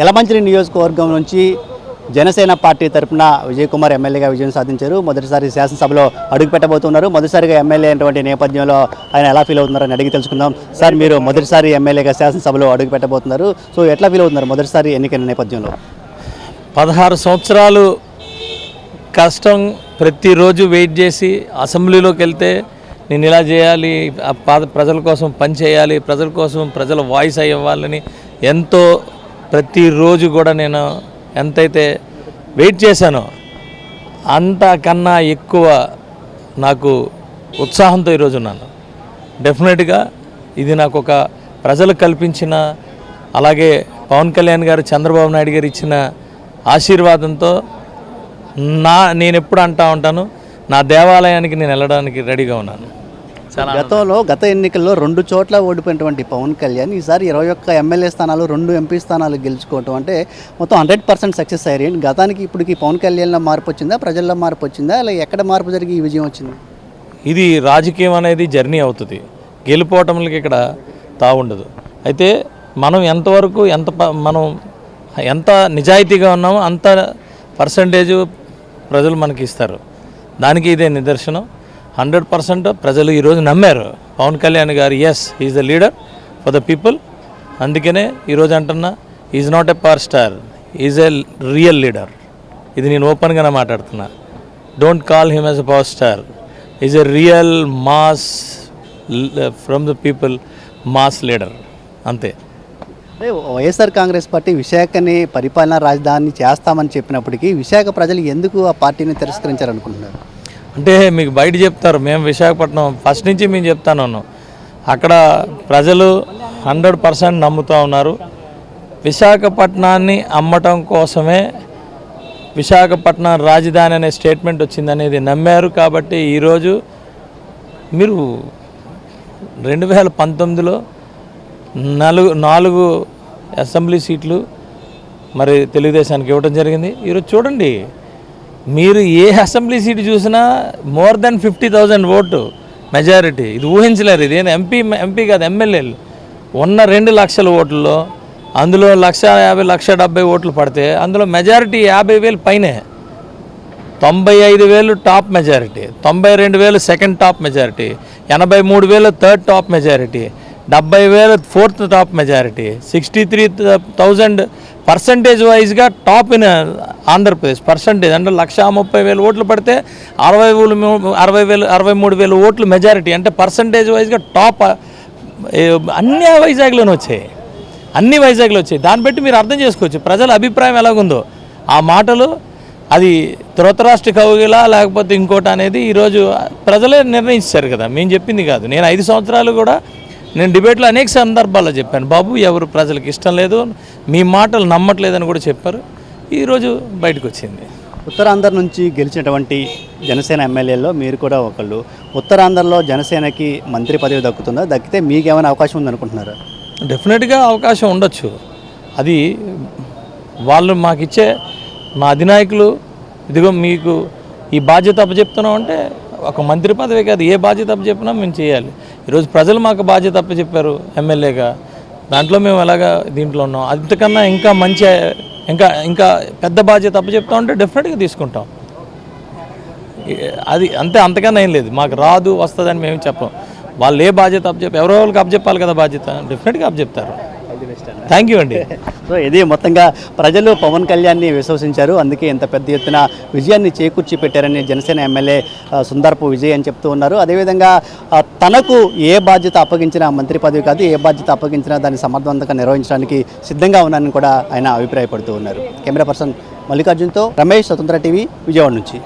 యలమంచిలి నియోజకవర్గం నుంచి జనసేన పార్టీ తరఫున విజయ్ కుమార్ ఎమ్మెల్యేగా విజయం సాధించారు. మొదటిసారి శాసనసభలో అడుగు పెట్టబోతున్నారు. మొదటిసారిగా ఎమ్మెల్యే అయినటువంటి నేపథ్యంలో ఆయన ఎలా ఫీల్ అవుతున్నారని అడిగి తెలుసుకుందాం. సార్, మీరు మొదటిసారి ఎమ్మెల్యేగా శాసనసభలో అడుగు పెట్టబోతున్నారు. సో ఎట్లా ఫీల్ అవుతున్నారు మొదటిసారి ఎన్నికైన నేపథ్యంలో? 16 సంవత్సరాలు కష్టం, ప్రతిరోజు వెయిట్ చేసి అసెంబ్లీలోకి వెళ్తే నేను ఇలా చేయాలి, ప్రజల కోసం పని చేయాలి, ప్రజల కోసం ప్రజల వాయిస్ అయ్యాలని ఎంతో ప్రతిరోజు కూడా నేను ఎంతైతే వెయిట్ చేశానో అంతకన్నా ఎక్కువ నాకు ఉత్సాహంతో ఈరోజు ఉన్నాను. డెఫినెట్గా ఇది నాకు ఒక ప్రజలు కల్పించిన, అలాగే పవన్ కళ్యాణ్ గారు, చంద్రబాబు నాయుడు గారు ఇచ్చిన ఆశీర్వాదంతో నేను ఎప్పుడు అంటూ ఉంటాను, నా దేవాలయానికి నేను వెళ్ళడానికి రెడీగా ఉన్నాను. గత ఎన్నికల్లో 2 చోట్ల ఓడిపోయినటువంటి పవన్ కళ్యాణ్ ఈసారి 21 ఎమ్మెల్యే స్థానాలు, 2 ఎంపీ స్థానాలు గెలుచుకోవటం అంటే మొత్తం 100% సక్సెస్ అయ్యారు. గతానికి ఇప్పటికి పవన్ కళ్యాణ్లో మార్పు వచ్చిందా, ప్రజల్లో మార్పు వచ్చిందా, అలా ఎక్కడ మార్పు జరిగి ఈ విజయం వచ్చింది? ఇది రాజకీయం అనేది జర్నీ అవుతుంది, గెలిపోవటంలకి ఇక్కడ తావుండదు. అయితే మనం ఎంతవరకు మనం ఎంత నిజాయితీగా ఉన్నామో అంత పర్సంటేజ్ ప్రజలు మనకి ఇస్తారు. దానికి ఇదే నిదర్శనం. 100% ప్రజలు ఈరోజు నమ్మారు Pawan Kalyan garu. Yes, is the leader for the people. అందుకనే ఈరోజు అంటున్నా, is not a power star, is a real leader. ఇది నేను ఓపెన్గానే మాట్లాడుతున్నా. Don't call him as a power star, is a real mass from the people, mass leader, అంతే. YSR Congress party విశాఖని పరిపాలనా రాజధాని చేస్తామని చెప్పినప్పటికీ విశాఖ ప్రజలు ఎందుకు ఆ పార్టీని తిరస్కరించారనుకుంటున్నారు? అంటే మీకు బయట చెప్తారు, మేము విశాఖపట్నం ఫస్ట్ నుంచి మేము చెప్తాను, అక్కడ ప్రజలు 100% నమ్ముతూ ఉన్నారు. విశాఖపట్నాన్ని అమ్మటం కోసమే విశాఖపట్నం రాజధాని అనే స్టేట్మెంట్ వచ్చిందనేది నమ్మారు. కాబట్టి ఈరోజు మీరు 2019లో 4 అసెంబ్లీ సీట్లు మరి తెలుగుదేశానికి ఇవ్వడం జరిగింది. ఈరోజు చూడండి, మీరు ఏ అసెంబ్లీ సీటు చూసినా మోర్ దెన్ 50,000 ఓటు మెజారిటీ. ఇది ఊహించలేరు. ఇది ఎంపీ కాదు, ఎమ్మెల్యేలు ఉన్న 2 లక్షల ఓట్లలో అందులో 150,000, 170,000 ఓట్లు పడితే అందులో మెజారిటీ 50,000 పైనే. 95,000 top majority, 92,000 second top majority, 83,000 third top majority, 70,000 fourth top majority, 63,000 percentage వైజ్గా టాప్ ఇన్ ఆంధ్రప్రదేశ్. పర్సంటేజ్ అంటే 130,000 ఓట్లు పడితే 63,000 ఓట్లు మెజారిటీ. అంటే పర్సంటేజ్ వైజ్గా టాప్. అన్ని వైజాగ్లోనే వచ్చాయి, అన్ని వైజాగ్లో వచ్చాయి. దాన్ని బట్టి మీరు అర్థం చేసుకోవచ్చు ప్రజల అభిప్రాయం ఎలాగుందో. ఆ మాటలు అది ధృతరాష్ట్ర కవుగిలా లేకపోతే ఇంకోటి అనేది ఈరోజు ప్రజలే నిర్ణయించారు కదా, మేము చెప్పింది కాదు. నేను 5 సంవత్సరాలు కూడా నేను డిబేట్లో అనేక సందర్భాల్లో చెప్పాను, బాబు ఎవరు ప్రజలకు ఇష్టం లేదు, మీ మాటలు నమ్మట్లేదని కూడా చెప్పారు. ఈరోజు బయటకు వచ్చింది. ఉత్తరాంధ్ర నుంచి గెలిచినటువంటి జనసేన ఎమ్మెల్యేల్లో మీరు కూడా ఒకళ్ళు. ఉత్తరాంధ్రలో జనసేనకి మంత్రి పదవి దక్కుతుందా? దక్కితే మీకు ఏమైనా అవకాశం ఉందనుకుంటున్నారా? డెఫినెట్గా అవకాశం ఉండొచ్చు. అది వాళ్ళు మాకిచ్చే మా అధినాయకులు, ఇదిగో మీకు ఈ బాధ్యత అప్పచెప్తున్నాం అంటే ఒక మంత్రి పదవి కాదు, ఏ బాధ్యత అప్పచెప్పినా మేము చేయాలి. ఈరోజు ప్రజలు మాకు బాధ్యత అప్పచెప్పారు ఎమ్మెల్యేగా, దాంట్లో మేము ఎలాగా దీంట్లో ఉన్నాం. అంతకన్నా ఇంకా మంచి ఇంకా పెద్ద బాధ్యత అప్పచెప్తా ఉంటే డెఫినెట్గా తీసుకుంటాం. అది అంతే, అంతకన్నా ఏం లేదు. మాకు రాదు వస్తుందని మేము చెప్పం. వాళ్ళు ఏ బాధ్యత ఎవరో వాళ్ళకి అప్పచెప్పాలి కదా బాధ్యత, డెఫినెట్గా అప్పచెప్తారు. థ్యాంక్ యూ అండి. సో ఇది మొత్తంగా ప్రజలు పవన్ కళ్యాణ్ని విశ్వసించారు, అందుకే ఇంత పెద్ద ఎత్తున విజయాన్ని చేకూర్చి పెట్టారని జనసేన ఎమ్మెల్యే సుందరపు విజయ్ అని చెప్తూ ఉన్నారు. అదేవిధంగా తనకు ఏ బాధ్యత అప్పగించినా, మంత్రి పదవి కాదు ఏ బాధ్యత అప్పగించినా దాన్ని సమర్థవంతంగా నిర్వహించడానికి సిద్ధంగా ఉన్నారని కూడా ఆయన అభిప్రాయపడుతూ ఉన్నారు. కెమెరా పర్సన్ మల్లికార్జున్తో రమేష్, స్వతంత్ర టీవీ, విజయవాడ నుంచి.